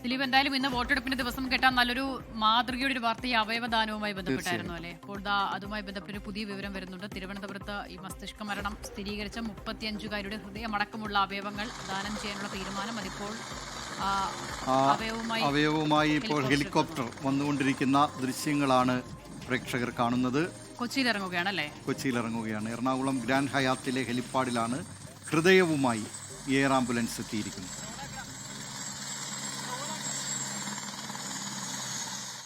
ദിലീപ്, എന്തായാലും ഇന്ന് വോട്ടെടുപ്പിന്റെ ദിവസം കേട്ടാൽ നല്ലൊരു മാതൃകയുടെ ഒരു വാർത്ത ഈ അവയവദാനവുമായി ബന്ധപ്പെട്ടായിരുന്നു അല്ലേ? അപ്പോൾ അതുമായി ബന്ധപ്പെട്ട പുതിയ വിവരം വരുന്നുണ്ട്. തിരുവനന്തപുരത്ത് ഈ മസ്തിഷ്ക മരണം സ്ഥിരീകരിച്ച 35-കാരുടെ ഹൃദയമടക്കമുള്ള അവയവങ്ങൾ ദാനം ചെയ്യാനുള്ള തീരുമാനം അതിപ്പോൾ അവയവവുമായി ഇപ്പോൾ ഹെലികോപ്റ്റർ വന്നുകൊണ്ടിരിക്കുന്ന ദൃശ്യങ്ങളാണ് പ്രേക്ഷകർ കാണുന്നത്. കൊച്ചിയിൽ ഇറങ്ങുകയാണല്ലേ? കൊച്ചിയിൽ ഇറങ്ങുകയാണ്. എറണാകുളം ഗ്രാൻഡ് ഹയാത്തിലെ ഹെലിപ്പാഡിലാണ് ഹൃദയവുമായി എയർ ആംബുലൻസ് എത്തിയിരിക്കുന്നത്.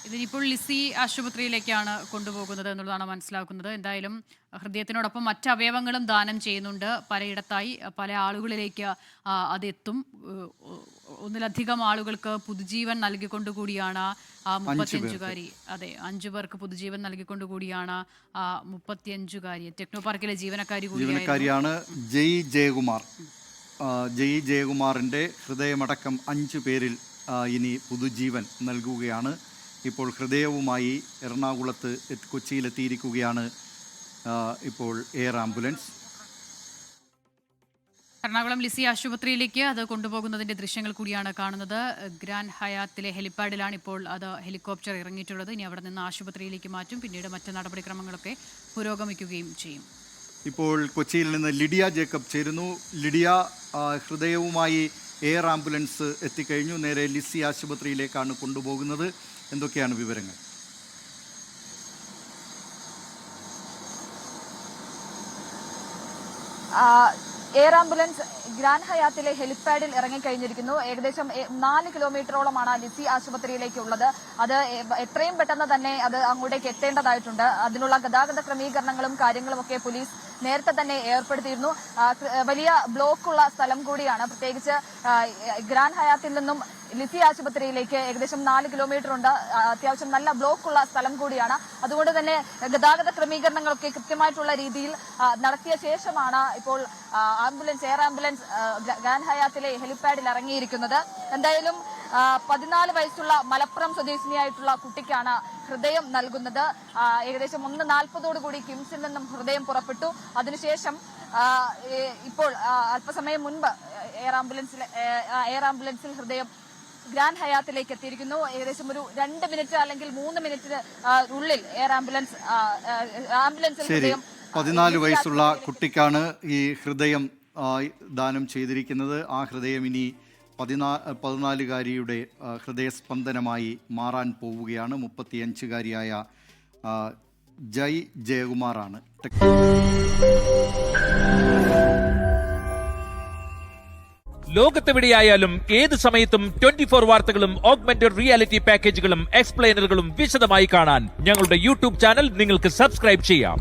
ഇതിനിപ്പോൾ ലിസി ആശുപത്രിയിലേക്കാണ് കൊണ്ടുപോകുന്നത് എന്നുള്ളതാണ് മനസ്സിലാക്കുന്നത്. എന്തായാലും ഹൃദയത്തിനോടൊപ്പം മറ്റ് അവയവങ്ങളും ദാനം ചെയ്യുന്നുണ്ട്. പലയിടത്തായി പല ആളുകളിലേക്ക് അതെത്തും. ഒന്നിലധികം ആളുകൾക്ക് പുതുജീവൻ നൽകിക്കൊണ്ടുകൂടിയാണ് ആ 35-കാരി. അതെ, 5 പേർക്ക് പുതുജീവൻ നൽകിക്കൊണ്ടുകൂടിയാണ് ആ 35-കാരി. ടെക്നോ പാർക്കിലെ ജീവനക്കാരിയാണ് ജയ് ജയകുമാർ. ജയ് ജയകുമാറിൻ്റെ ഹൃദയമടക്കം 5 പേരിൽ ഇനി പുതുജീവൻ നൽകുകയാണ്. ഇപ്പോൾ ഹൃദയവുമായി എറണാകുളത്ത് കൊച്ചിയിലെത്തിയിരിക്കുകയാണ് ഇപ്പോൾ എയർ ആംബുലൻസ്. എറണാകുളം ലിസി ആശുപത്രിയിലേക്ക് അത് കൊണ്ടുപോകുന്നതിന്റെ ദൃശ്യങ്ങൾ കൂടിയാണ് കാണുന്നത്. ഗ്രാൻഡ് ഹയാത്തിലെ ഹെലിപ്പാഡിലാണ് ഇപ്പോൾ അത് ഹെലികോപ്റ്റർ ഇറങ്ങിയിട്ടുള്ളത്. ഇനി അവിടെ നിന്ന് ആശുപത്രിയിലേക്ക് മാറ്റും. പിന്നീട് മറ്റ് നടപടിക്രമങ്ങളൊക്കെ പുരോഗമിക്കുകയും ചെയ്യും. ഇപ്പോൾ കൊച്ചിയിൽ നിന്ന് ലിഡിയ ജേക്കബ് ചേരുന്നു. ലിഡിയ, ഹൃദയവുമായി എയർ ആംബുലൻസ് എത്തിക്കഴിഞ്ഞു. നേരെ ലിസി ആശുപത്രിയിലേക്കാണ് കൊണ്ടുപോകുന്നത്. എന്തൊക്കെയാണ് വിവരങ്ങൾ? എയർ ആംബുലൻസ് ഗ്രാൻഡ് ഹയാത്തിലെ ഹെലിപ്പാഡിൽ ഇറങ്ങിക്കഴിഞ്ഞിരിക്കുന്നു. ഏകദേശം 4 കിലോമീറ്ററോളമാണ് ലിസി ആശുപത്രിയിലേക്കുള്ളത്. അത് എത്രയും പെട്ടെന്ന് തന്നെ അത് അങ്ങോട്ടേക്ക് എത്തേണ്ടതായിട്ടുണ്ട്. അതിനുള്ള ഗതാഗത ക്രമീകരണങ്ങളും കാര്യങ്ങളും ഒക്കെ പോലീസ് നേരത്തെ തന്നെ ഏർപ്പെടുത്തിയിരുന്നു. വലിയ ബ്ലോക്കുള്ള സ്ഥലം കൂടിയാണ്. പ്രത്യേകിച്ച് ഗ്രാൻഡ് ഹയാത്തിൽ നിന്നും ലിസി ആശുപത്രിയിലേക്ക് ഏകദേശം 4 കിലോമീറ്റർ ഉണ്ട്. അത്യാവശ്യം നല്ല ബ്ലോക്കുള്ള സ്ഥലം കൂടിയാണ്. അതുകൊണ്ട് തന്നെ ഗതാഗത ക്രമീകരണങ്ങളൊക്കെ കൃത്യമായിട്ടുള്ള രീതിയിൽ നടത്തിയ ശേഷമാണ് ഇപ്പോൾ എയർ ആംബുലൻസ് ഗ്രാൻഡ് ഹയാത്തിലെ ഹെലിപ്പാഡിൽ ഇറങ്ങിയിരിക്കുന്നത്. എന്തായാലും 14 വയസ്സുള്ള മലപ്പുറം സ്വദേശിനിയായിട്ടുള്ള കുട്ടിക്കാണ് ഹൃദയം നൽകുന്നത്. ഏകദേശം 1:40 കിംസിൽ നിന്നും ഹൃദയം പുറപ്പെട്ടു. അതിനുശേഷം ഇപ്പോൾ അല്പസമയം മുൻപ് എയർ ആംബുലൻസിൽ ഹൃദയം ഗ്രാൻഡ് ഹയാത്തിലേക്ക് എത്തിയിരിക്കുന്നു. ഏകദേശം ഒരു 2 മിനിറ്റ് അല്ലെങ്കിൽ 3 മിനിറ്റിന് ഉള്ളിൽ എയർ ആംബുലൻസിൽ ഹൃദയം 14 വയസ്സുള്ള കുട്ടിക്കാണ് ഈ ഹൃദയം ദാനം ചെയ്തിരിക്കുന്നത്. ആ ഹൃദയം ഇനി 14-കാരിയുടെ ഹൃദയസ്പന്ദനമായി മാറാൻ പോവുകയാണ്. 35-കാരിയായ ജയ് ജയകുമാറാണ്. ലോകത്തെവിടെയായാലും ഏത് സമയത്തും 24 വാർത്തകളും ഓഗ്മെന്റഡ് റിയാലിറ്റി പാക്കേജുകളും എക്സ്പ്ലെയിനറുകളും വിശദമായി കാണാൻ ഞങ്ങളുടെ യൂട്യൂബ് ചാനൽ നിങ്ങൾക്ക് സബ്സ്ക്രൈബ് ചെയ്യാം.